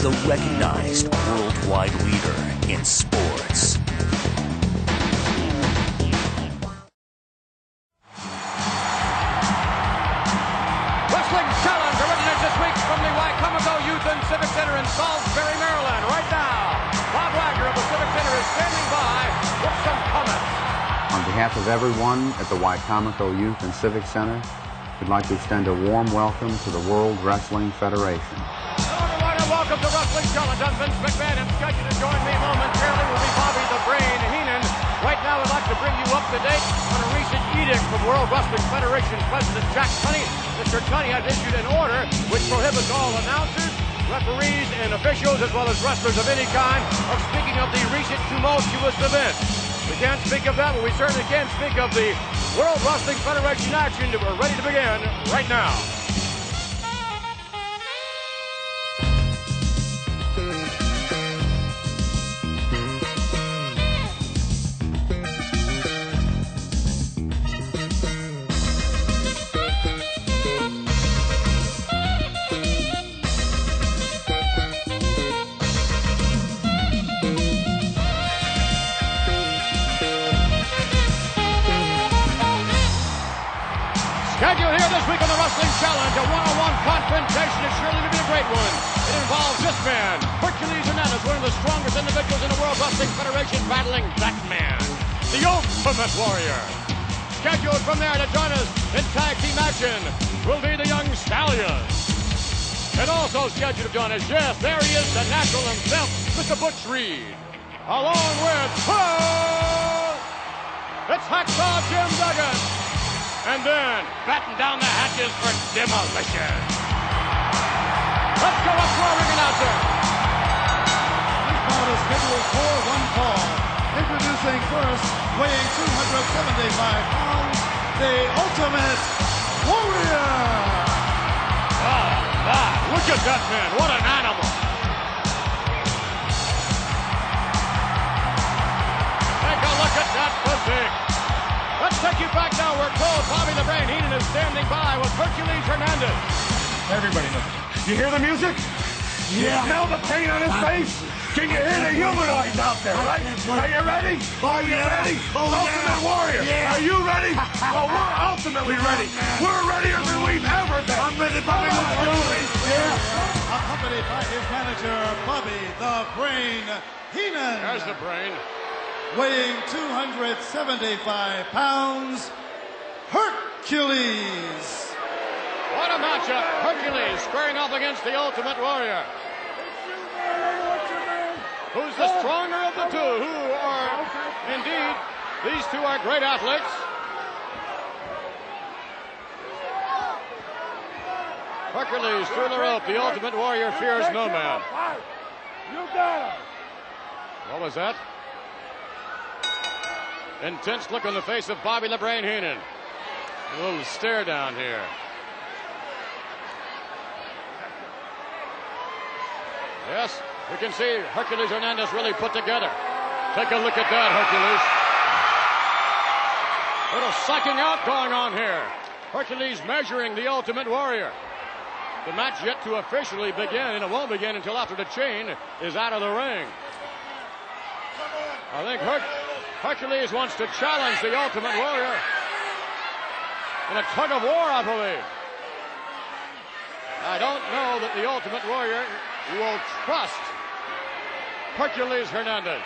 the recognized worldwide leader in sports. Wrestling Challenge originates this week from the Wicomico Youth Civic Center in Salisbury, Maryland. Right now, Bob Wagner of the Civic Center is standing by with some comments. On behalf of everyone at the Wicomico Youth and Civic Center, we'd like to extend a warm welcome to the World Wrestling Federation. Hello everyone and welcome to Wrestling Challenge. I'm Vince McMahon and scheduled to join me momentarily will be Bobby the Brain Heenan. Right now I'd like to bring you up to date on a recent edict from World Wrestling Federation President Jack Tunney. Mr. Tunney has issued an order which prohibits all announcers, referees, and officials, as well as wrestlers of any kind, of speaking of the recent tumultuous event. We can't speak of that, but we certainly can speak of the World Wrestling Federation action that we're ready to begin right now. Scheduled here this week on the Wrestling Challenge, a one-on-one confrontation is surely to be a great one. It involves this man, Hercules Hernandez, one of the strongest individuals in the World Wrestling Federation, battling that man, the Ultimate Warrior. Scheduled from there to join us in tag team action will be the Young Stallions. And also scheduled to join us, yes, there he is, the natural himself, Mr. Butch Reed. Along with, it's Hacksaw Jim Duggan. And then, batten down the hatches for Demolition. Let's go up to our ring announcer. This bout is scheduled for one fall. Introducing first, weighing 275 pounds, the Ultimate Warrior. Oh, my, look at that man. What an animal. Take a look at that physique. Let's take you back now. We're told Bobby the Brain Heenan is standing by with Hercules Hernandez. Everybody knows. You hear the music? Yeah. You smell the pain on his face? Can you hear the humanoids out there, right? Are you ready? Are you ready? Ultimate Warrior. Yeah. Are you ready? Well, we're ultimately ready. We're readier than we've ever been. I'm ready, Bobby. Let's do it. Yeah. Accompanied by his manager, Bobby the Brain Heenan. There's the Brain. Weighing 275 pounds, Hercules. What a matchup. Hercules squaring off against the Ultimate Warrior. Who's the stronger of the two? Who are, indeed, these two are great athletes. Hercules through the rope. The Ultimate Warrior fears no man. You got him. What was that? Intense look on the face of Bobby the Brain Heenan. A little stare down here. Yes, you can see Hercules Hernandez really put together. Take a look at that, Hercules. Little sucking out going on here. Hercules measuring the Ultimate Warrior. The match yet to officially begin, and it won't begin until after the chain is out of the ring. I think Hercules wants to challenge the Ultimate Warrior in a tug of war, I believe. I don't know that the Ultimate Warrior will trust Hercules Hernandez.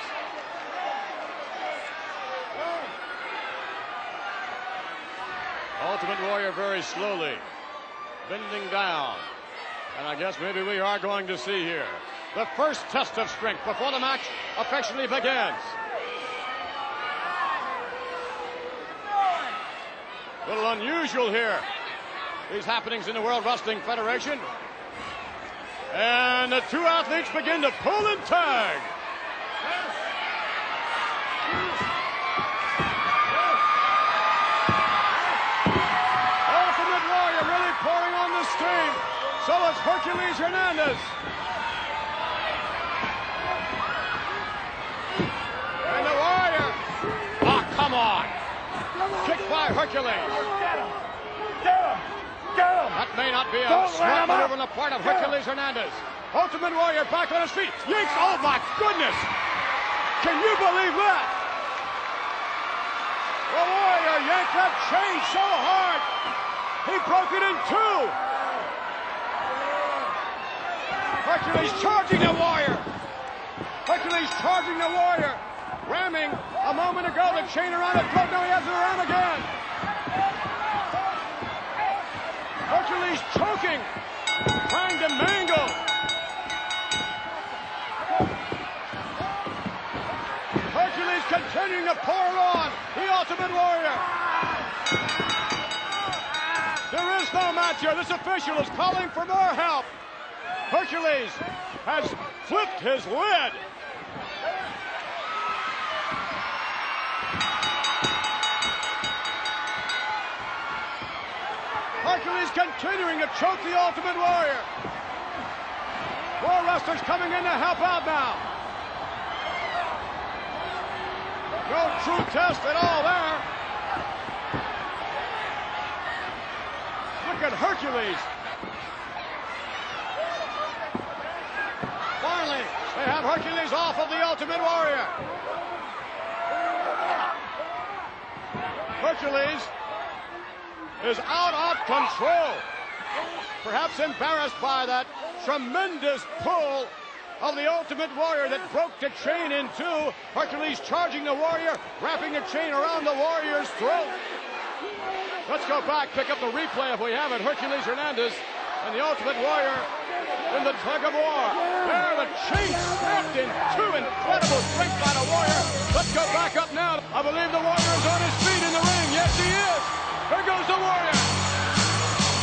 Ultimate Warrior very slowly bending down. And I guess maybe we are going to see here the first test of strength before the match officially begins. A little unusual here. These happenings in the World Wrestling Federation. And the two athletes begin to pull and tag. Ultimate Warrior really pouring on the steam. So is Hercules Hernandez. And the Warrior. Oh, come on. Kick by Hercules. Get him. That may not be a smart maneuver on the part of Hercules Hernandez. Ultimate Warrior back on his feet. Yanks. Oh, my goodness. Can you believe that? The Warrior yanked that chain so hard, he broke it in two. Hercules charging the Warrior. Hercules charging the Warrior. Ramming a moment ago the chain around his throat. Now he has it around again. Hercules choking, trying to mangle. Hercules continuing to pour on the Ultimate Warrior. There is no match here. This official is calling for more help. Hercules has flipped his lid. Hercules continuing to choke the Ultimate Warrior. More wrestlers coming in to help out now. No true test at all there. Look at Hercules. Finally, they have Hercules off of the Ultimate Warrior. Hercules is out of control. Perhaps embarrassed by that tremendous pull of the Ultimate Warrior that broke the chain in two. Hercules charging the Warrior, wrapping the chain around the Warrior's throat. Let's go back, pick up the replay if we have it. Hercules Hernandez and the Ultimate Warrior in the tug of war. There, the chain snapped in two. Incredible strength by the Warrior. Let's go back up now. I believe the Warrior is on his feet in the ring. Yes, he is. Here goes the Warrior.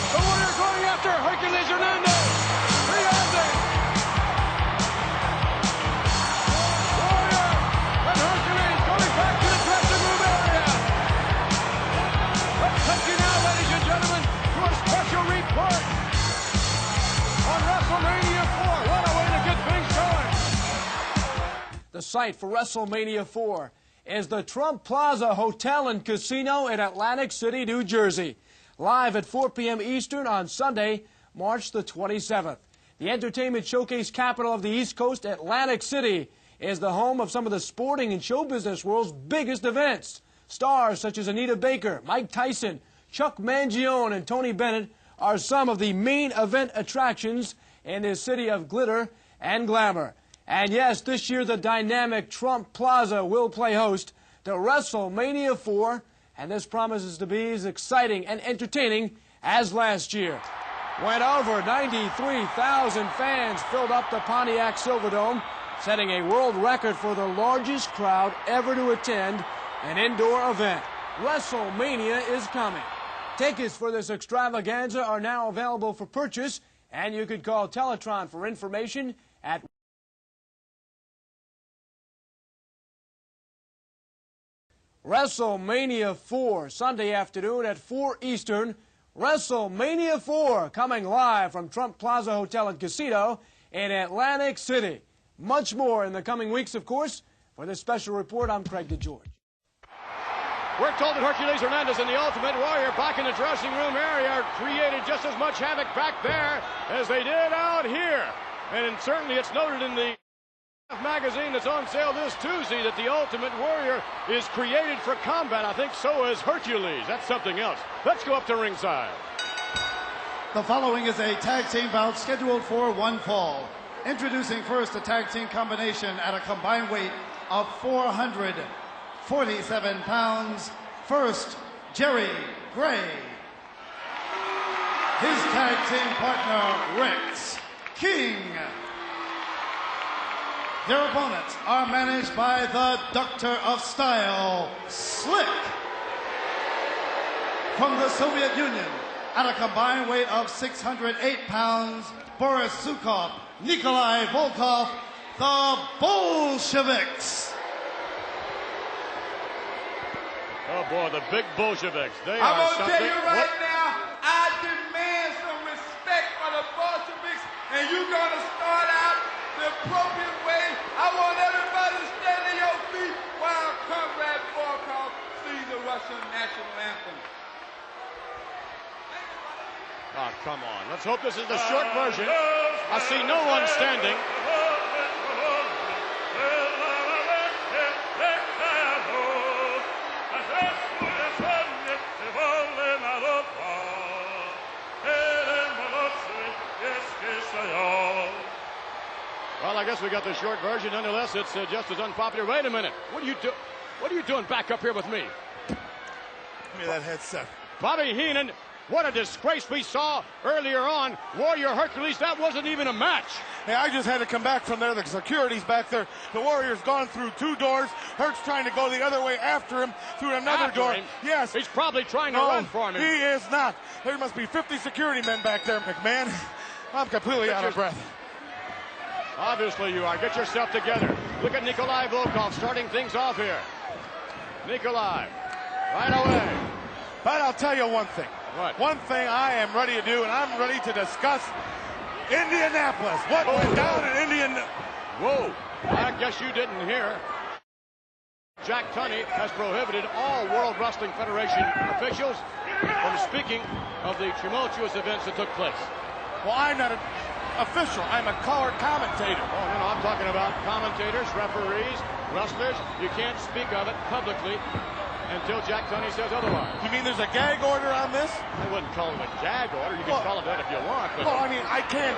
The Warrior going after Hercules Hernandez. He has it. Warrior and Hercules going back to the dressing room area. Let's take you now, ladies and gentlemen, to a special report on WrestleMania 4. What a way to get things going. The site for WrestleMania 4 is the Trump Plaza Hotel and Casino in Atlantic City, New Jersey. Live at 4 p.m. Eastern on Sunday, March the 27th. The entertainment showcase capital of the East Coast, Atlantic City, is the home of some of the sporting and show business world's biggest events. Stars such as Anita Baker, Mike Tyson, Chuck Mangione, and Tony Bennett are some of the main event attractions in this city of glitter and glamour. And yes, this year the dynamic Trump Plaza will play host to WrestleMania 4, and this promises to be as exciting and entertaining as last year. When over 93,000 fans filled up the Pontiac Silverdome, setting a world record for the largest crowd ever to attend an indoor event. WrestleMania is coming. Tickets for this extravaganza are now available for purchase, and you could call Teletron for information at WrestleMania 4, Sunday afternoon at 4 Eastern. WrestleMania 4 coming live from Trump Plaza Hotel and Casino in Atlantic City. Much more in the coming weeks, of course. For this special report, I'm Craig DeGeorge. We're told that Hercules Hernandez and the Ultimate Warrior back in the dressing room area created just as much havoc back there as they did out here. And certainly it's noted in the magazine that's on sale this Tuesday that the Ultimate Warrior is created for combat. I think so is Hercules. That's something else. Let's go up to ringside. The following is a tag team bout scheduled for one fall. Introducing first a tag team combination at a combined weight of 447 pounds. First, Jerry Gray. His tag team partner, Rex King. Their opponents are managed by the Doctor of Style, Slick. From the Soviet Union, at a combined weight of 608 pounds, Boris Zhukov, Nikolai Volkoff, the Bolsheviks. Oh boy, the big Bolsheviks. They I'm are gonna something. tell you right now, I demand some respect for the Bolsheviks, and you're gonna start out the appropriate way. I want everybody to stand on your feet while Comrade Volkoff sings the Russian national anthem. Oh, come on. Let's hope this is the short version. I see no one standing. Well, I guess we got the short version. Nonetheless, it's just as unpopular. Wait a minute. What are you doing back up here with me? Give me that headset. Bobby Heenan, what a disgrace we saw earlier on. Warrior Hercules, that wasn't even a match. Hey, I just had to come back from there. The security's back there. The Warrior's gone through 2 doors. Herc's trying to go the other way after him through another door. Him? Yes. He's probably trying to run for him. He is not. There must be 50 security men back there, McMahon. I'm completely out of breath. Obviously you are. Get yourself together. Look at Nikolai Volkoff starting things off here. Nikolai, right away. But I'll tell you one thing. What? One thing I am ready to do, and I'm ready to discuss Indianapolis. What went down in Indianapolis? Whoa. I guess you didn't hear. Jack Tunney has prohibited all World Wrestling Federation officials from speaking of the tumultuous events that took place. Well, I'm not an official. I'm a color commentator. Oh, no, I'm talking about commentators, referees, wrestlers. You can't speak of it publicly until Jack Tunney says otherwise. You mean there's a gag order on this? I wouldn't call it a gag order. You can call it that if you want. But well, I mean, I can't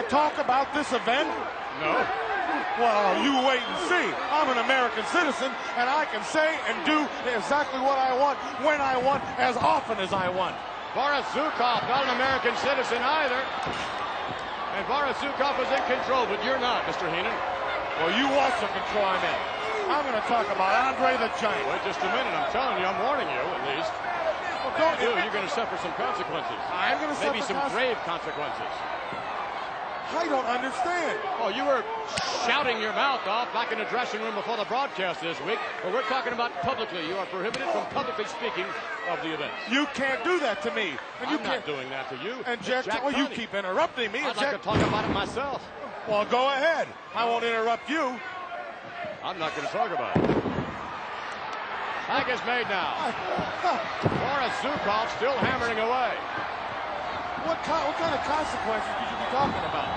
talk about this event? No. Well, you wait and see. I'm an American citizen, and I can say and do exactly what I want, when I want, as often as I want. Boris Zhukov, not an American citizen either. And Boris Zhukov is in control, but you're not, Mr. Heenan. Well, you watch the control I'm in. I'm going to talk about Andre the Giant. Wait just a minute. I'm telling you, I'm warning you, at least. Well, don't you. You're going to suffer some consequences. I'm going to suffer maybe some grave consequences. I don't understand. Oh, you were shouting your mouth off back in the dressing room before the broadcast this week. But we're talking about publicly. You are prohibited from publicly speaking of the event. You can't do that to me. And I'm not doing that to you. And Jack, you keep interrupting me. I'd like to talk about it myself. Well, go ahead. I won't interrupt you. I'm not going to talk about it. Tag is made now. Boris Zhukov still hammering away. What kind of consequences could you be talking about?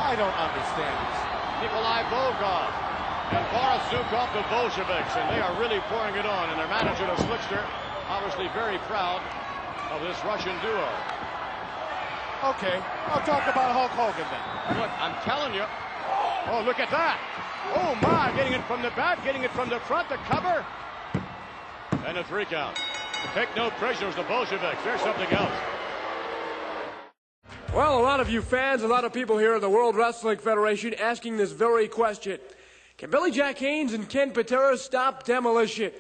I don't understand this. Nikolai Volkoff and Boris Zhukov, the Bolsheviks, and they are really pouring it on. And their manager, the Slickster, obviously very proud of this Russian duo. Okay, I'll talk about Hulk Hogan then. Look, I'm telling you. Oh, look at that. Oh, my, getting it from the back, getting it from the front, the cover. And a 3 count. Take no prisoners, the Bolsheviks. There's something else. Well, a lot of you fans, a lot of people here at the World Wrestling Federation asking this very question. Can Billy Jack Haynes and Ken Patera stop Demolition?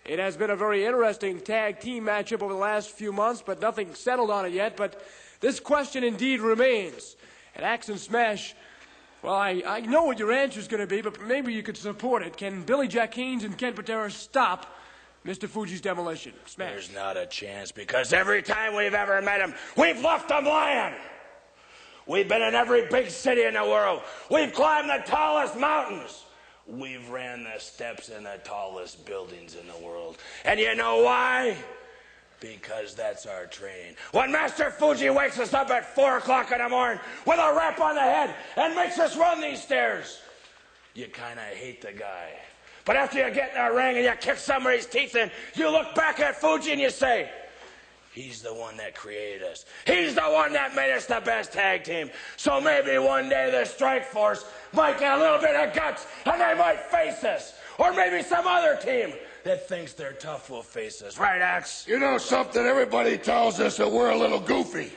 It has been a very interesting tag team matchup over the last few months, but nothing settled on it yet. But this question indeed remains. At Axe and Smash, well, I know what your answer is going to be, but maybe you could support it. Can Billy Jack Haynes and Ken Patera stop Mr. Fuji's Demolition? Smash. There's not a chance, because every time we've ever met him, we've left him lying. We've been in every big city in the world. We've climbed the tallest mountains. We've ran the steps in the tallest buildings in the world. And you know why? Because that's our training. When Master Fuji wakes us up at 4 o'clock in the morning with a rap on the head and makes us run these stairs, you kind of hate the guy. But after you get in the ring and you kick somebody's teeth in, you look back at Fuji and you say, he's the one that created us. He's the one that made us the best tag team. So maybe one day the Strike Force might get a little bit of guts and they might face us. Or maybe some other team that thinks they're tough will face us. Right, Axe? You know something? Everybody tells us that we're a little goofy.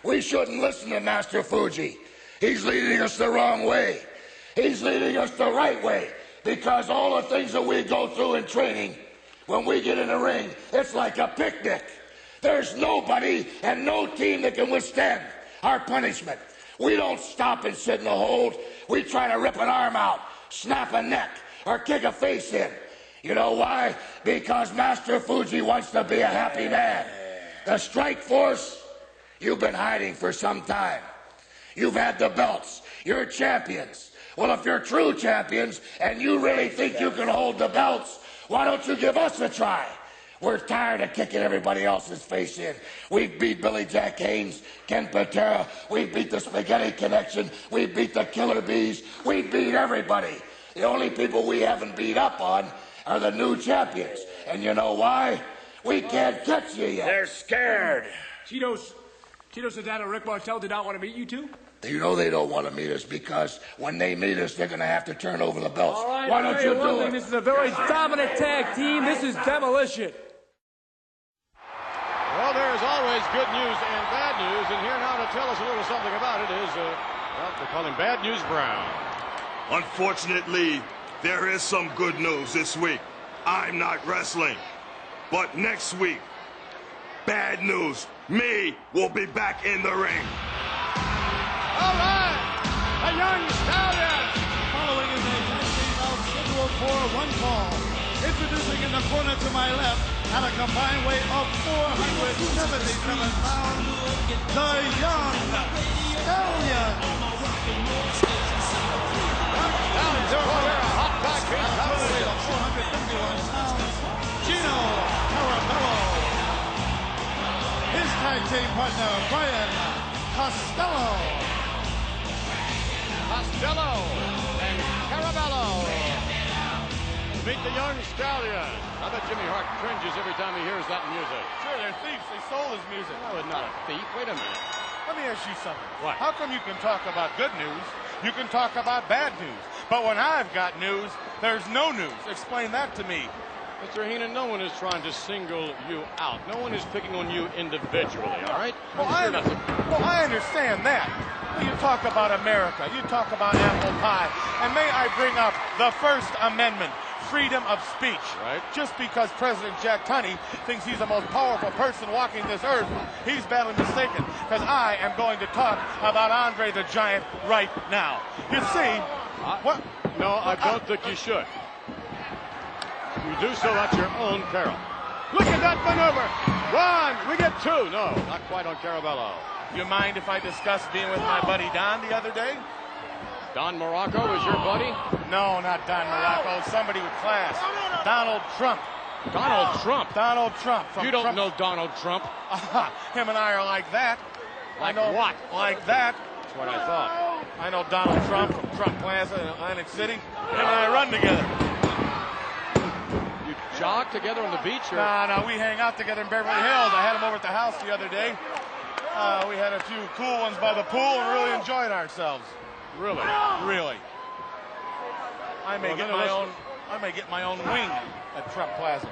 We shouldn't listen to Master Fuji. He's leading us the wrong way. He's leading us the right way. Because all the things that we go through in training, when we get in the ring, it's like a picnic. There's nobody and no team that can withstand our punishment. We don't stop and sit in the hold. We try to rip an arm out, snap a neck, or kick a face in. You know why? Because Master Fuji wants to be a happy man. The Strike Force, you've been hiding for some time. You've had the belts. You're champions. Well, if you're true champions and you really think you can hold the belts, why don't you give us a try? We're tired of kicking everybody else's face in. We've beat Billy Jack Haynes, Ken Patera. We beat the Spaghetti Connection. We beat the Killer Bees. We beat everybody. The only people we haven't beat up on are the new champions. And you know why? We can't catch you yet. They're scared. Tito's dad and Rick Martel did not want to meet you two? You know they don't want to meet us because when they meet us, they're going to have to turn over the belts. All right, why don't you do it? This is a very dominant tag team. This is Demolition. Well, there's always good news and bad news, and here now to tell us a little something about it is, well, they call him Bad News Brown. Unfortunately, there is some good news this week. I'm not wrestling. But next week, bad news, me will be back in the ring. All right, the Young Stallions. Following is a tag team now scheduled for one fall. Introducing in the corner to my left, at a combined weight of 477 pounds, the Young Stallions. Stallions are over there, a hot back here. Weight of 451 pounds, Gino Carabello. His tag team partner, Brian Costello and Carabello. Meet the Young Stallions. I bet Jimmy Hart cringes every time he hears that music. Sure, they're thieves. They stole his music. No, it's not a thief. Wait a minute. Let me ask you something. What? How come you can talk about good news, you can talk about bad news, but when I've got news, there's no news? Explain that to me. Mr. Heenan, no one is trying to single you out. No one is picking on you individually, all right? Well, I understand that. You talk about America. You talk about apple pie. And may I bring up the First Amendment, freedom of speech. Right. Just because President Jack Tunney thinks he's the most powerful person walking this earth, he's badly mistaken. Because I am going to talk about Andre the Giant right now. You see, what? No, I don't think you should. You do so at your own peril. Look at that maneuver. One, we get two. No, not quite on Carabello. You mind if I discuss being with my buddy Don the other day? Don Morocco is your buddy? No, not Don Morocco. Somebody with class. Donald Trump. Donald Trump? Donald Trump. You don't know Donald Trump. Him and I are like that. Like what? Like that. That's what I thought. I know Donald Trump from Trump Plaza in Atlantic City. Him and I run together. You jog together on the beach? Or? No, we hang out together in Beverly Hills. I had him over at the house the other day. We had a few cool ones by the pool and really enjoyed ourselves. Really? Really. I may get my own wing at Trump Plaza.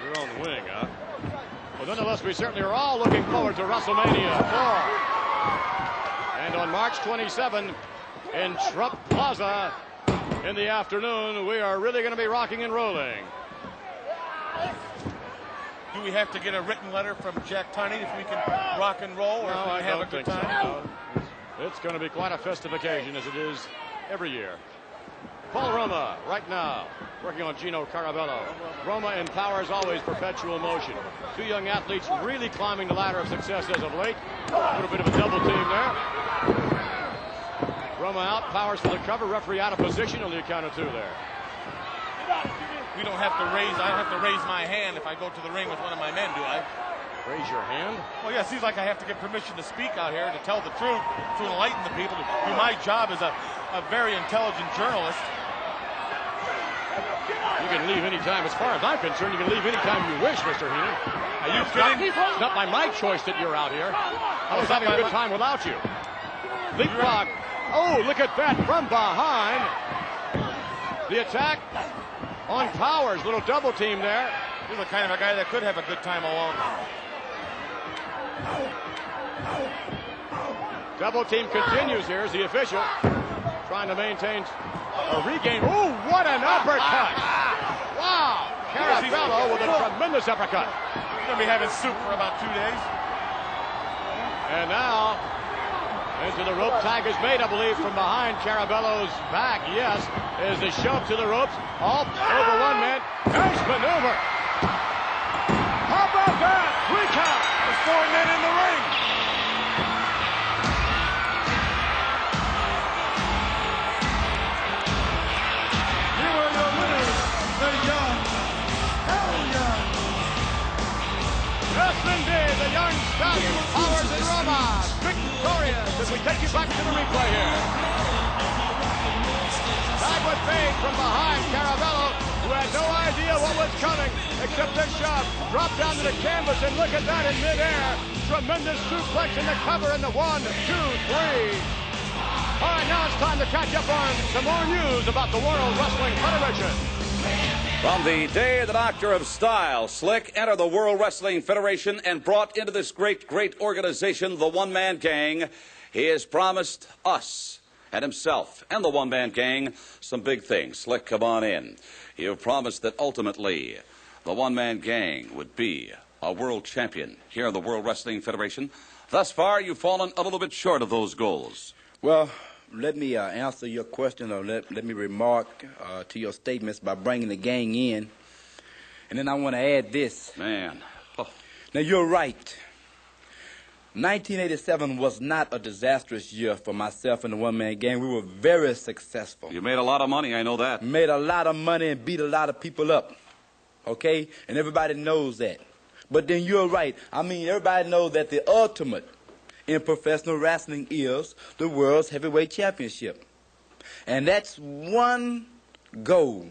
Your own wing, huh? Well, nonetheless, we certainly are all looking forward to WrestleMania 4. And on March 27 in Trump Plaza in the afternoon, we are really going to be rocking and rolling. Do we have to get a written letter from Jack Tunney if we can rock and roll, or no, if we I have a don't good think time? so. No. It's going to be quite a festive occasion, as it is every year. Paul Roma, right now, working on Gino Carabello. Roma empowers always perpetual motion. Two young athletes really climbing the ladder of success as of late. A little bit of a double team there. Roma out, Powers for the cover, referee out of position on the count of two there. We don't have to raise, I don't have to raise my hand if I go to the ring with one of my men, do I? Raise your hand? Well, yeah, it seems like I have to get permission to speak out here, to tell the truth, to enlighten the people, to do my job as a very intelligent journalist. You can leave any time. As far as I'm concerned, you can leave any time you wish, Mr. Heenan. Are you kidding? It's not by my choice that you're out here. I was having a good time without you. Leapfrog. Oh, look at that from behind. The attack on Powers. Little double team there. You're the kind of a guy that could have a good time alone. Double team continues here as the official trying to maintain or regain. Oh, what an uppercut! Wow! Carabello with a tremendous uppercut. He's going to be having soup for about 2 days. And now, into the rope. Tag is made, I believe, from behind Carabello's back. Yes, is the shove to the ropes. All over one man. Nice maneuver. How about that? 3 count. There's 4 men in the ring. Here are your winners, the Young Stallions. the young Stallions, Powers and Robots, victorious as we take you back to the replay here. Tag was made from behind Caravello, who had no idea what was coming, except this shot. Drop down to the canvas and look at that in midair. Tremendous suplex in the cover in the 1, 2, 3. All right, now it's time to catch up on some more news about the World Wrestling Federation. From the day of the Doctor of Style, Slick entered the World Wrestling Federation and brought into this great, great organization the one-man gang. He has promised us and himself and the one-man gang some big things. Slick, come on in. You've promised that ultimately the one-man gang would be a world champion here in the World Wrestling Federation. Thus far, you've fallen a little bit short of those goals. Well, let me answer your question, or let me remark to your statements by bringing the gang in. And then I want to add this. Man. Oh. Now, you're right. 1987 was not a disastrous year for myself and the one-man gang. We were very successful. You made a lot of money, I know that. Made a lot of money and beat a lot of people up. Okay? And everybody knows that. But then you're right. I mean, everybody knows that the ultimate in professional wrestling is the World's Heavyweight Championship. And that's one goal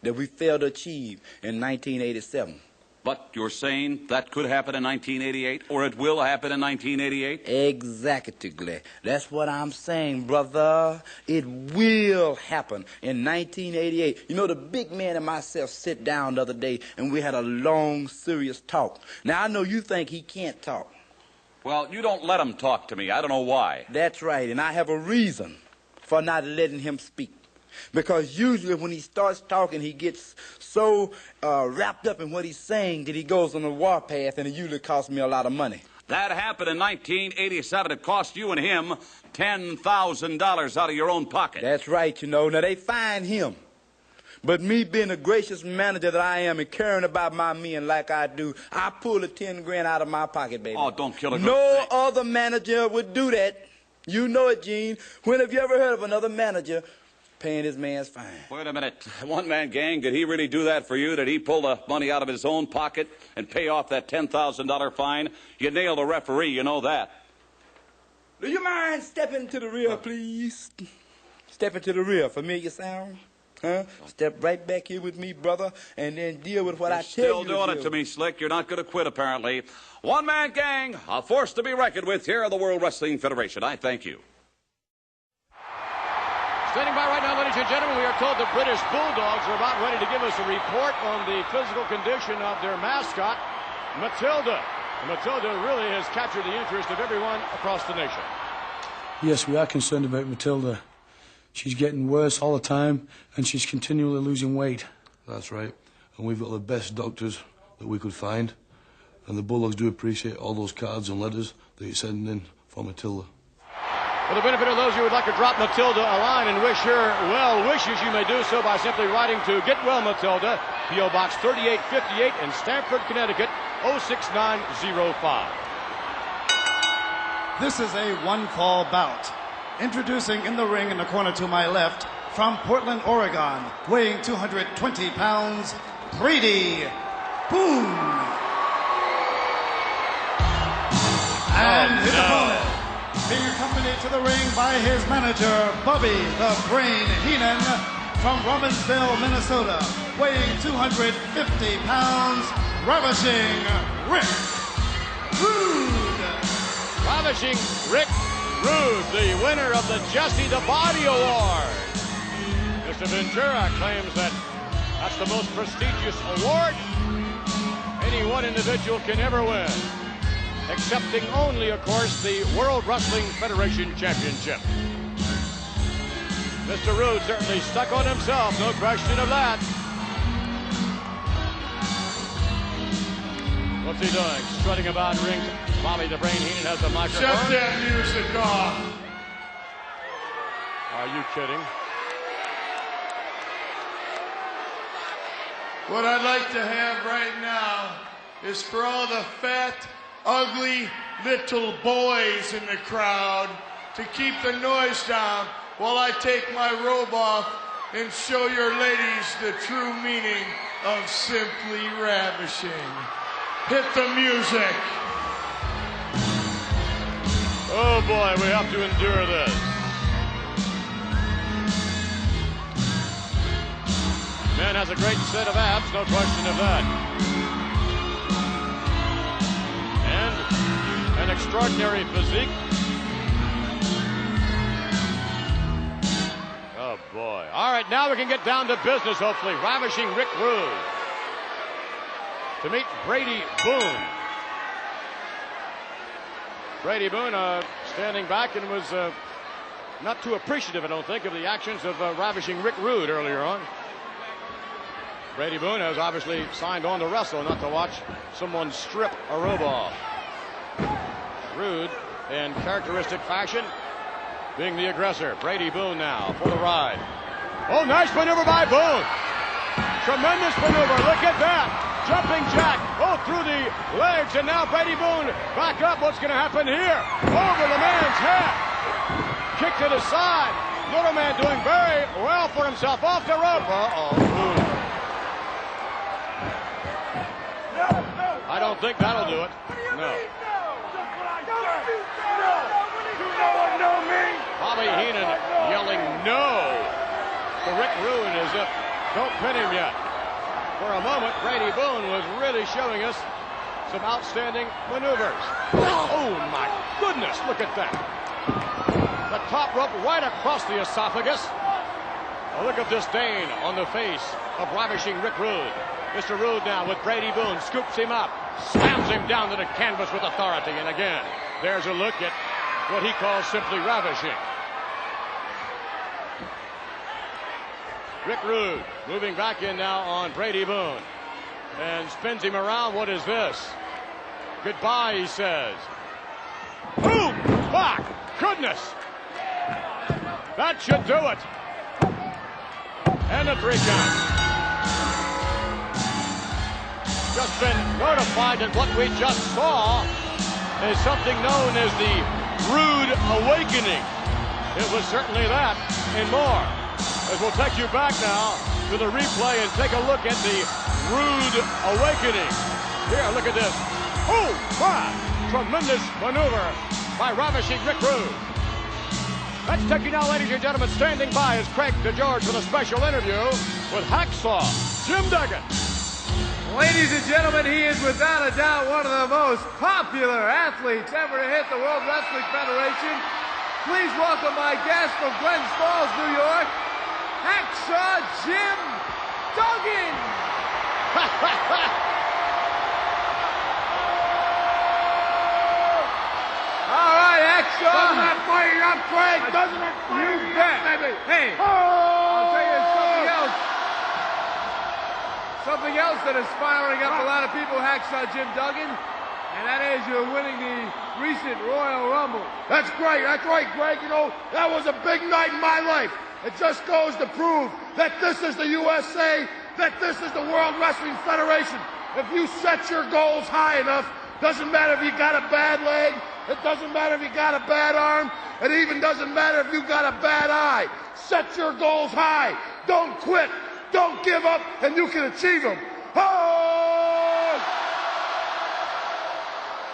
that we failed to achieve in 1987. But you're saying that could happen in 1988, or it will happen in 1988? Exactly. That's what I'm saying, brother. It will happen in 1988. You know, the big man and myself sit down the other day, and we had a long, serious talk. Now, I know you think he can't talk. Well, you don't let him talk to me. I don't know why. That's right, and I have a reason for not letting him speak. Because usually when he starts talking, he gets so wrapped up in what he's saying that he goes on the warpath, and it usually costs me a lot of money. That happened in 1987. It cost you and him $10,000 out of your own pocket. That's right, you know. Now, they fined him. But me being a gracious manager that I am and caring about my men like I do, I pull the 10 grand out of my pocket, baby. Oh, don't kill a good No thing. other manager would do that. You know it, Gene. When have you ever heard of another manager paying his man's fine? Wait a minute. One-man gang, did he really do that for you? Did he pull the money out of his own pocket and pay off that $10,000 fine? You nailed a referee, you know that. Do you mind stepping to the rear, please? Step into the rear. Familiar sound? Huh? Step right back here with me, brother, and then deal with what I tell you. Still doing it to me, Slick. You're not going to quit, apparently. One-man gang, a force to be reckoned with here in the World Wrestling Federation. I thank you. Standing by right now, ladies and gentlemen, we are told the British Bulldogs are about ready to give us a report on the physical condition of their mascot, Matilda. Matilda really has captured the interest of everyone across the nation. Yes, we are concerned about Matilda. She's getting worse all the time, and she's continually losing weight. That's right. And we've got the best doctors that we could find. And the Bulldogs do appreciate all those cards and letters that you're sending in for Matilda. For the benefit of those who would like to drop Matilda a line and wish her well wishes, you may do so by simply writing to Get Well Matilda, P.O. Box 3858 in Stamford, Connecticut, 06905. This is a one-fall bout. Introducing in the ring in the corner to my left, from Portland, Oregon, weighing 220 pounds, Brady, Boone. And his opponent, being accompanied to the ring by his manager, Bobby the Brain Heenan, from Robbinsville, Minnesota, weighing 250 pounds, Ravishing Rick Rude. Ravishing Rick Rude, the winner of the Jesse the Body Award. Mr. Ventura claims that that's the most prestigious award any one individual can ever win, excepting only, of course, the World Wrestling Federation Championship. Mr. Rude certainly stuck on himself, no question of that. What's he doing? Strutting about ring. Bobby the Brain Heenan has the microphone. Shut that music off. Are you kidding? What I'd like to have right now is for all the fat, ugly little boys in the crowd to keep the noise down while I take my robe off and show your ladies the true meaning of simply ravishing. Hit the music. boy, we have to endure this. Man has a great set of abs, no question of that. And an extraordinary physique. Oh, boy. All right, now we can get down to business, hopefully. Ravishing Rick Rude to meet Brady Boone. Brady Boone standing back and was not too appreciative, I don't think, of the actions of Ravishing Rick Rude earlier on. Brady Boone has obviously signed on to wrestle, not to watch someone strip a robe off. Rude, in characteristic fashion, being the aggressor. Brady Boone now for the ride. Oh, nice maneuver by Boone. Tremendous maneuver. Look at that. Jumping jack. Oh, through the legs. And now Brady Boone back up. What's going to happen here? Over the man's head. Kick to the side. Little man doing very well for himself off the rope. Uh-oh. I don't think that'll do it. No. Bobby Heenan yelling no to Rick Rude as if don't pin him yet. For a moment, Brady Boone was really showing us some outstanding maneuvers. Oh my goodness, look at that. The top rope right across the esophagus. A look of disdain on the face of Ravishing Rick Rude. Mr. Rude now with Brady Boone, scoops him up, slams him down to the canvas with authority. And again, there's a look at what he calls simply ravishing. Rick Rude moving back in now on Brady Boone and spins him around. What is this? Goodbye, he says. Boom! Fuck! Goodness! That should do it. And a 3 count. Just been notified that what we just saw is something known as the Rude Awakening. It was certainly that and more. As we'll take you back now to the replay and take a look at the Rude Awakening. Here, look at this. Oh, my! Tremendous maneuver by Ravishing Rick Rude. Let's take you now, ladies and gentlemen. Standing by is Craig DeGeorge with a special interview with Hacksaw Jim Duggan. Ladies and gentlemen, he is without a doubt one of the most popular athletes ever to hit the World Wrestling Federation. Please welcome my guest from Glens Falls, New York, Hacksaw Jim Duggan. All right, Hacksaw. Doesn't that fire you up, Craig? Doesn't that fire you up, baby? Hey, I'll tell you something else. Something else that is firing up a lot of people, Hacksaw Jim Duggan, and that is you're winning the recent Royal Rumble. That's great. That's right, Greg. You know, that was a big night in my life. It just goes to prove that this is the USA, that this is the World Wrestling Federation. If you set your goals high enough, doesn't matter if you got a bad leg, it doesn't matter if you got a bad arm, it even doesn't matter if you got a bad eye. Set your goals high. Don't quit. Don't give up, and you can achieve them. Oh!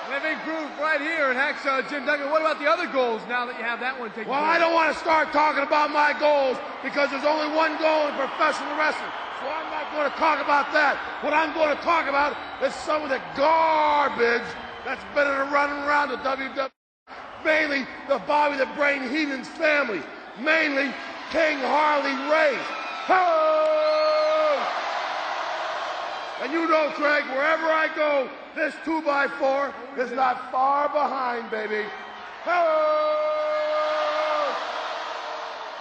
Living proof right here at Hacksaw Jim Duggan. What about the other goals now that you have that one taken care of? Well, I don't want to start talking about my goals because there's only one goal in professional wrestling. So I'm not going to talk about that. What I'm going to talk about is some of the garbage that's been running around the WWF. Mainly the Bobby the Brain Heenan's family. Mainly King Harley Race. Oh! And you know, Craig, wherever I go, this 2x4 is not far behind, baby. Oh!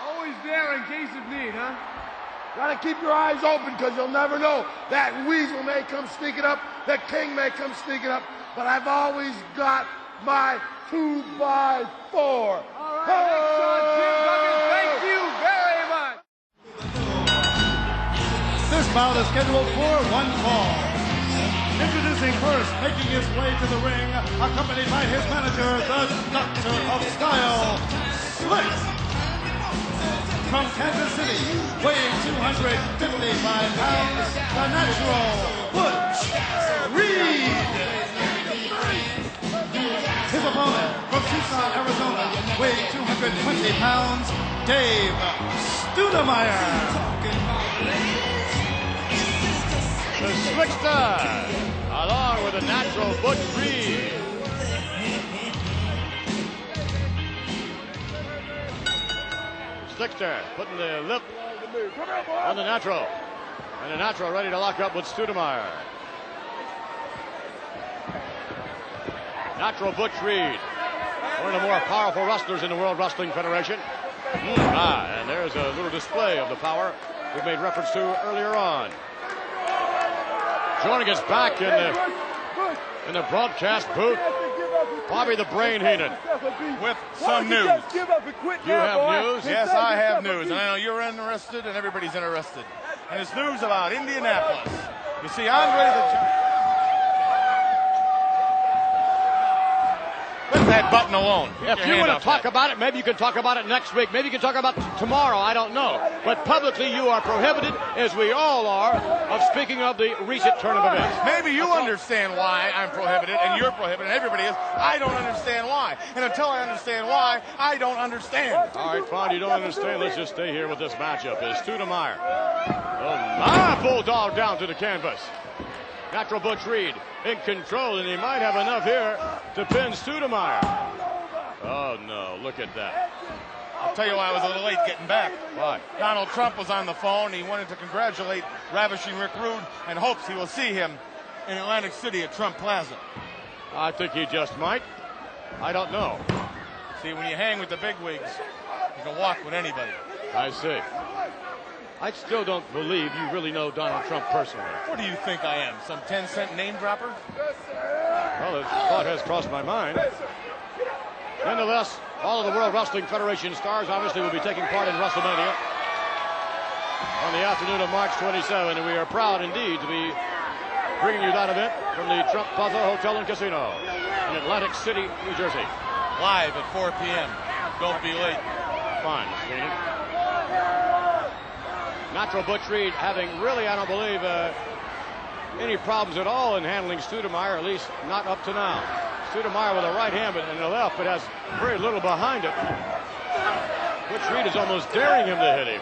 Always there in case of need, huh? Gotta keep your eyes open because you'll never know. That weasel may come sneaking up, that king may come sneaking up, but I've always got my 2x4. All right, Hacksaw Jim Duggan, thank you very much. This bout is scheduled for one fall. Introducing first, making his way to the ring, accompanied by his manager, the Doctor of Style, Slick. From Kansas City, weighing 255 pounds, the natural Butch Reed. His opponent from Tucson, Arizona, weighing 220 pounds, Dave Studemeyer. The Slickster, along with the natural Butch Reed. Slickster putting the lip on the natural. And the natural ready to lock up with Studemeyer. Natural Butch Reed, one of the more powerful wrestlers in the World Wrestling Federation. And there's a little display of the power we made reference to earlier on. Joining us back in the broadcast booth, Bobby the Brain Heenan. With some news. You have news? Yes, I have news. And I know you're interested and everybody's interested. And it's news about Indianapolis. You see, Andre the Giant. Let that button alone. If you want to talk about it, maybe you can talk about it next week. Maybe you can talk about it tomorrow. I don't know. But publicly, you are prohibited, as we all are, of speaking of the recent turn of events. Maybe you understand why I'm prohibited, and you're prohibited, and everybody is. I don't understand why. And until I understand why, I don't understand. All right, fine. You don't understand. Let's just stay here with this matchup. Is Studemeyer. Bulldog down to the canvas. Natural Butch Reed in control, and he might have enough here to pin Studemeyer. Oh, no. Look at that. I'll tell you why I was a little late getting back. Why? Donald Trump was on the phone. He wanted to congratulate Ravishing Rick Rude and hopes he will see him in Atlantic City at Trump Plaza. I think he just might. I don't know. See, when you hang with the bigwigs, you can walk with anybody. I see. I still don't believe you really know Donald Trump personally. What do you think I am, some 10-cent name dropper? Well, the thought has crossed my mind. Nonetheless, all of the World Wrestling Federation stars obviously will be taking part in WrestleMania on the afternoon of March 27, and we are proud indeed to be bringing you that event from the Trump Plaza Hotel and Casino in Atlantic City, New Jersey. Live at 4 p.m. Don't be late. Fine, Heenan. Natural Butch Reed having really, I don't believe, any problems at all in handling Studemeyer, at least not up to now. Studemeyer with a right hand and a left, but has very little behind it. Butch Reed is almost daring him to hit him.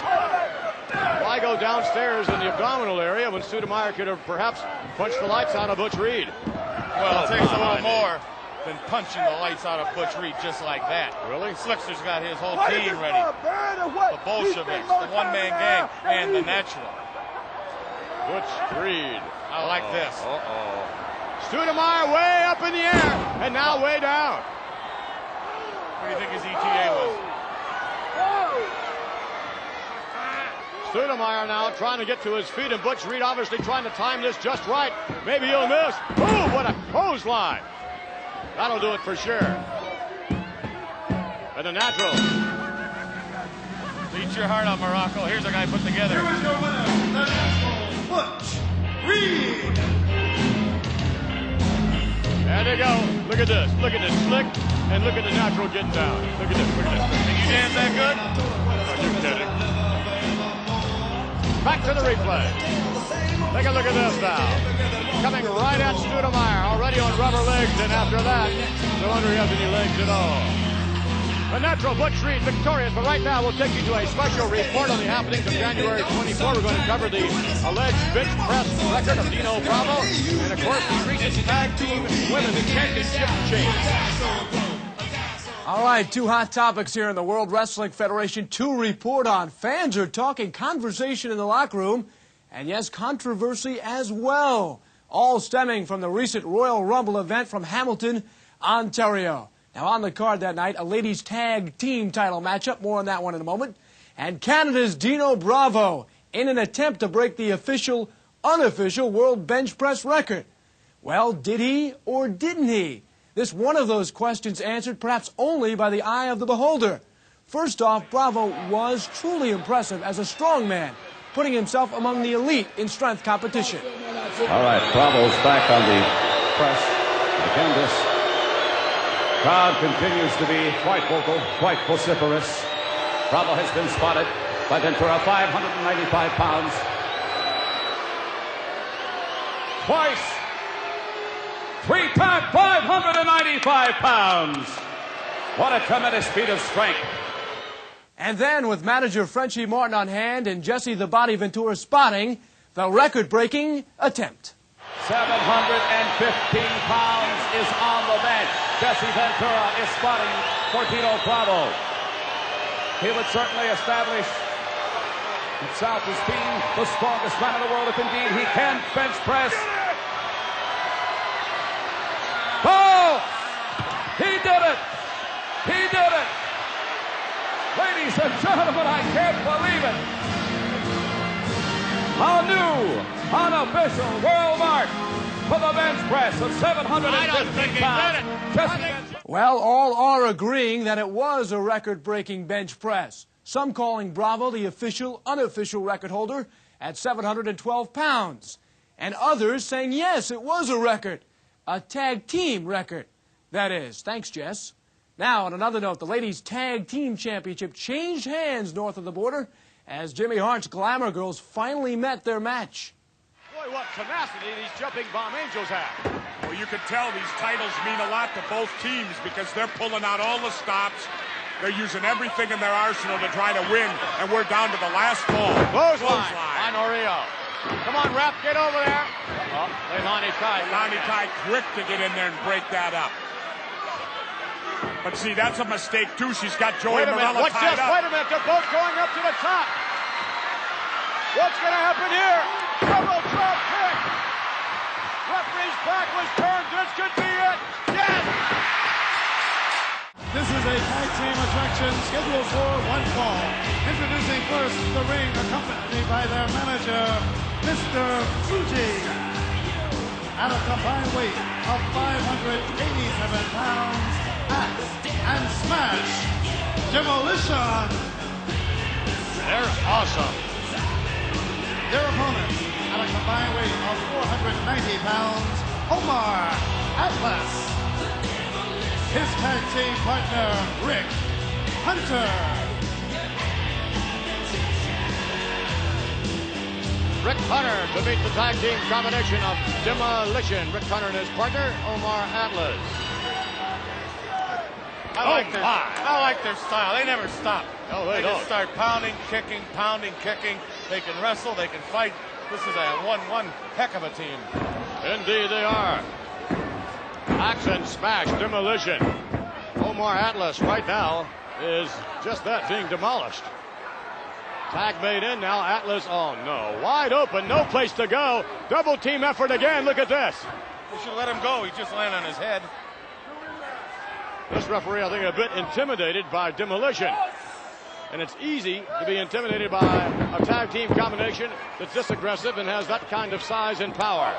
Why go downstairs in the abdominal area when Studemeyer could have perhaps punched the lights out of Butch Reed? Well, it takes a little more than punching the lights out of Butch Reed just like that. Really? Slickster's got his whole team ready. The Bolsheviks, the one-man gang, and the natural. Butch Reed. I like this. Studemeyer way up in the air, and now way down. What do you think his ETA was? Studemeyer now trying to get to his feet, and Butch Reed obviously trying to time this just right. Maybe he'll miss. Ooh, what a clothesline. That'll do it for sure. And the natural. Eat your heart out, Morocco. Here's a guy put together. Here is your winner, the natural Butch Reed. There they go. Look at this. Look at this slick, and look at the natural getting down. Look at this. Look at this. Can you dance that good? Are you kidding? Back to the replay. Take a look at this now. Coming right at Studemeyer, already on rubber legs, and after that, no wonder he has any legs at all. The natural Butch Reed victorious, but right now we'll take you to a special report on the happenings of January 24. We're going to cover the alleged bench press record of Dino Bravo, and of course the recent tag team women's championship change. All right, two hot topics here in the World Wrestling Federation to report on. Fans are talking, conversation in the locker room, and yes, controversy as well. All stemming from the recent Royal Rumble event from Hamilton, Ontario. Now on the card that night, a ladies tag team title matchup, more on that one in a moment, and Canada's Dino Bravo in an attempt to break the official, unofficial world bench press record. Well, did he or didn't he? This one of those questions answered perhaps only by the eye of the beholder. First off, Bravo was truly impressive as a strongman, putting himself among the elite in strength competition. All right, Bravo's back on the press, the canvas. Crowd continues to be quite vocal, quite vociferous. Bravo has been spotted by Ventura, 595 pounds. Twice. 3 times, 595 pounds. What a tremendous feat of strength. And then, with manager Frenchie Martin on hand and Jesse the Body Ventura spotting, the record-breaking attempt. 715 pounds is on the bench. Jesse Ventura is spotting for Tito Bravo. He would certainly establish himself as being the strongest man in the world if indeed he can bench press. Oh! He did it! He did it! Ladies and gentlemen, I can't believe it! A new, unofficial world mark for the bench press of 750 pounds. Well, all are agreeing that it was a record-breaking bench press. Some calling Bravo the official, unofficial record holder at 712 pounds. And others saying, yes, it was a record. A tag team record, that is. Thanks, Jess. Now, on another note, the ladies' tag team championship changed hands north of the border as Jimmy Hart's Glamour Girls finally met their match. Boy, what tenacity these jumping bomb angels have. Well, you can tell these titles mean a lot to both teams because they're pulling out all the stops. They're using everything in their arsenal to try to win, and we're down to the last fall. Clothesline by Norio. Come on, ref, get over there. Oh, Leilani tried quick to get in there and break that up. But see, that's a mistake, too. She's got Joey Marella tied up. Wait a minute, they're both going up to the top. What's going to happen here? Double drop kick. Referee's back was turned. This could be it. Yes! This is a tag team attraction scheduled for one fall. Introducing first the ring, accompanied by their manager, Mr. Fuji. At a combined weight of 587 pounds, Axe and Smash Demolition. They're awesome. Their opponents at a combined weight of 490 pounds, Omar Atlas. His tag team partner, Rick Hunter. Rick Hunter to meet the tag team combination of Demolition. Rick Hunter and his partner, Omar Atlas. I like their style. They never stop. No, they don't. just start pounding, kicking. They can wrestle. They can fight. This is a one heck of a team. Indeed they are. Axe and Smash Demolition. Omar Atlas right now is just that, being demolished. Tag made in now. Atlas, oh no, wide open, no place to go. Double team effort again. Look at this. We should let him go. He just landed on his head. This referee, I think, a bit intimidated by Demolition. And it's easy to be intimidated by a tag team combination that's this aggressive and has that kind of size and power.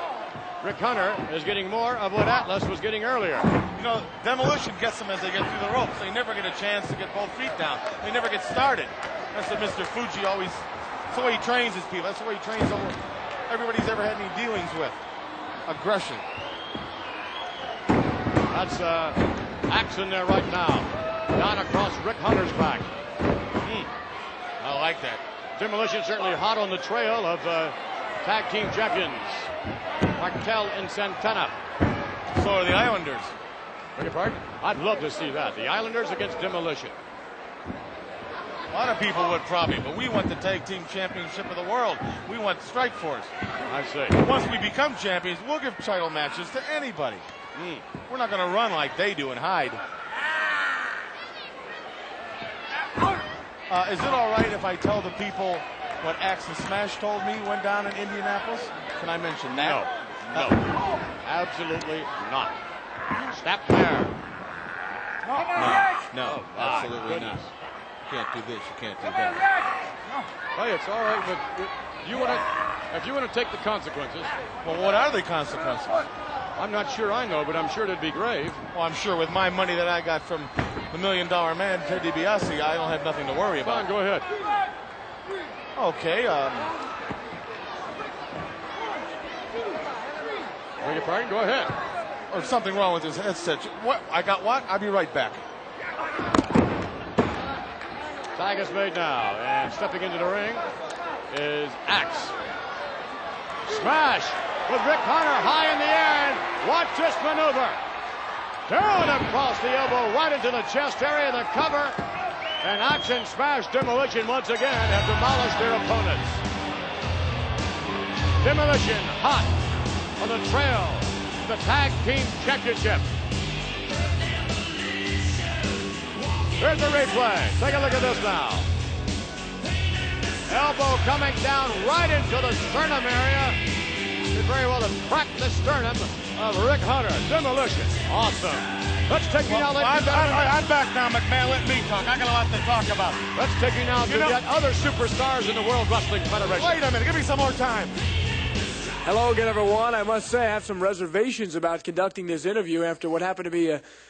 Rick Hunter is getting more of what Atlas was getting earlier. You know, Demolition gets them as they get through the ropes. They never get a chance to get both feet down. They never get started. That's what Mr. Fuji always, that's the way he trains his people. That's the way he trains everybody he's ever had any dealings with. Aggression. That's Axe in there right now. Down across Rick Hunter's back. I like that. Demolition certainly hot on the trail of tag team champions. Martel and Santana. So are the Islanders. Beg your pardon? I'd love to see that. The Islanders against Demolition. A lot of people would probably, but we want the tag team championship of the world. We want Strikeforce. I see. Once we become champions, we'll give title matches to anybody. We're not going to run like they do and hide. Is it all right if I tell the people what Axe and Smash told me went down in Indianapolis? Can I mention that? No. Absolutely not. Snap there. No, absolutely not. You can't do this, you can't do that. Hey, it's all right, but if you want to take the consequences. Well, what are the consequences? I'm not sure I know, but I'm sure it'd be grave. Well, I'm sure with my money that I got from the $1 Million Man, Ted DiBiase, I don't have nothing to worry about. Fine, go ahead. Okay, Beg your pardon, go ahead. Or something wrong with his headset. What? I got what? I'll be right back. Tag is made now, and stepping into the ring is Axe. Smash with Rick Hunter high in the air, and watch this maneuver. Down across the elbow, right into the chest area, the cover. And Action Smash Demolition once again have demolished their opponents. Demolition hot on the trail of the Tag Team Championship. Here's the replay. Take a look at this now. Elbow coming down right into the sternum area. Could very well have cracked the sternum of Rick Hunter. Demolition. Awesome. Let's take you now, ladies and gentlemen. I'm back now, McMahon. Let me talk. I got a lot to talk about. Let's take you now to yet other superstars in the World Wrestling Federation. Wait a minute. Give me some more time. Hello again, everyone. I must say I have some reservations about conducting this interview after what happened to me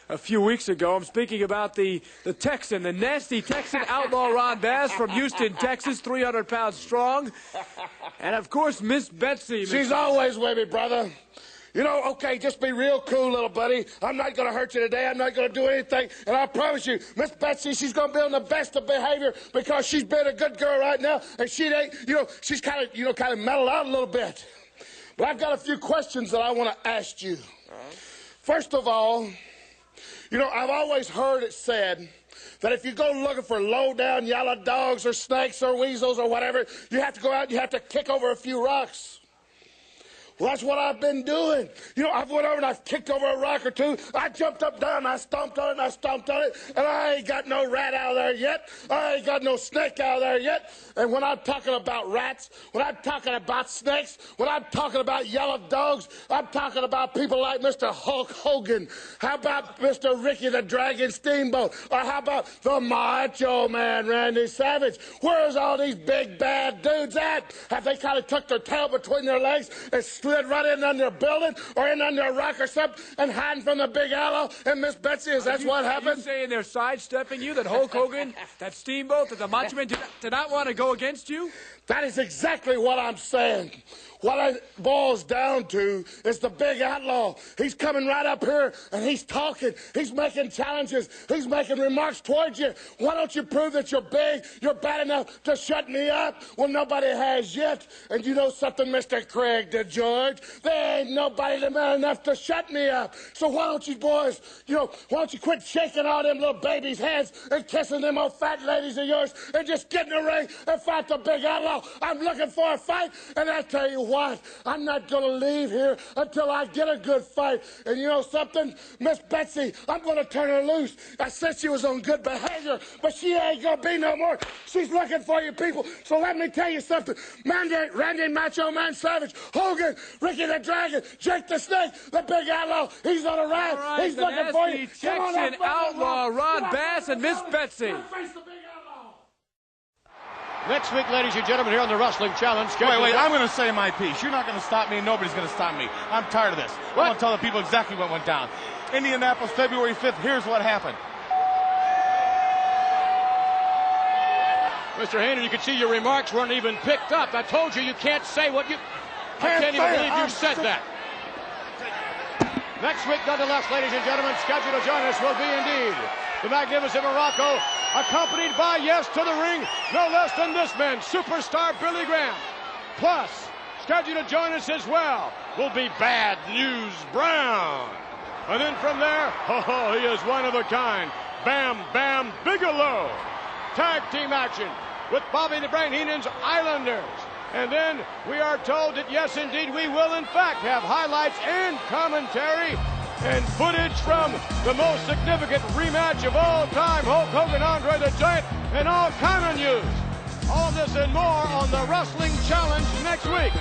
a few weeks ago. I'm speaking about the Texan, the nasty Texan, Outlaw Ron Bass from Houston, Texas, 300 pounds strong. And, of course, Miss Betsy. She's always with me, brother. You know, okay, just be real cool, little buddy. I'm not going to hurt you today. I'm not going to do anything. And I promise you, Miss Betsy, she's going to be on the best of behavior because she's been a good girl right now. And she ain't, she's kind of mellowed out a little bit. But I've got a few questions that I want to ask you. First of all, I've always heard it said that if you go looking for low-down yellow dogs or snakes or weasels or whatever, you have to go out and you have to kick over a few rocks. Well, that's what I've been doing. I've went over and I've kicked over a rock or two. I jumped up, down, and I stomped on it, and I stomped on it, and I ain't got no rat out of there yet. I ain't got no snake out of there yet. And when I'm talking about rats, when I'm talking about snakes, when I'm talking about yellow dogs, I'm talking about people like Mr. Hulk Hogan. How about Mr. Ricky the Dragon Steamboat? Or how about the Macho Man, Randy Savage? Where's all these big, bad dudes at? Have they kind of tucked their tail between their legs and slid right in under a building or in under a rock or something and hiding from the big Outlaw? And Miss Betsy, is that what happened? Are you saying they're sidestepping you, that Hulk Hogan, that Steamboat, that the Macho Man did not want to go against you? That is exactly what I'm saying. What it boils down to is the big Outlaw. He's coming right up here, and he's talking. He's making challenges. He's making remarks towards you. Why don't you prove that you're big, you're bad enough to shut me up? Well, nobody has yet. And you know something, Mr. Craig DeGeorge? There ain't nobody man enough to shut me up. So why don't you boys, why don't you quit shaking all them little babies' hands and kissing them old fat ladies of yours and just get in the ring and fight the big Outlaw? I'm looking for a fight, and I tell you what, I'm not going to leave here until I get a good fight. And you know something, Miss Betsy, I'm going to turn her loose. I said she was on good behavior, but she ain't going to be no more. She's looking for you people. So let me tell you something. Randy Macho Man Savage, Hogan, Ricky the Dragon, Jake the Snake, the big Outlaw, he's on a ride. Right, he's looking for you. Come on up, Outlaw Ron Bass and Miss Betsy. Next week, ladies and gentlemen, here on the Wrestling Challenge. Wait, I'm going to say my piece. You're not going to stop me, and nobody's going to stop me. I'm tired of this. I'm going to tell the people exactly what went down. Indianapolis, February 5th, here's what happened. Mr. Heenan, you can see your remarks weren't even picked up. I told you can't say what you... I can't even believe you said that. Next week, nonetheless, ladies and gentlemen, scheduled to join us will be indeed the magnificent Morocco, accompanied by, yes, to the ring, no less than this man, superstar Billy Graham. Plus, scheduled to join us as well will be Bad News Brown. And then from there, he is one of a kind, Bam Bam Bigelow. Tag team action with Bobby the Brain Heenan's Islanders. And then we are told that, yes, indeed, we will, in fact, have highlights and commentary and footage from the most significant rematch of all time, Hulk Hogan, Andre the Giant, and all kind of news. All this and more on the Wrestling Challenge next week.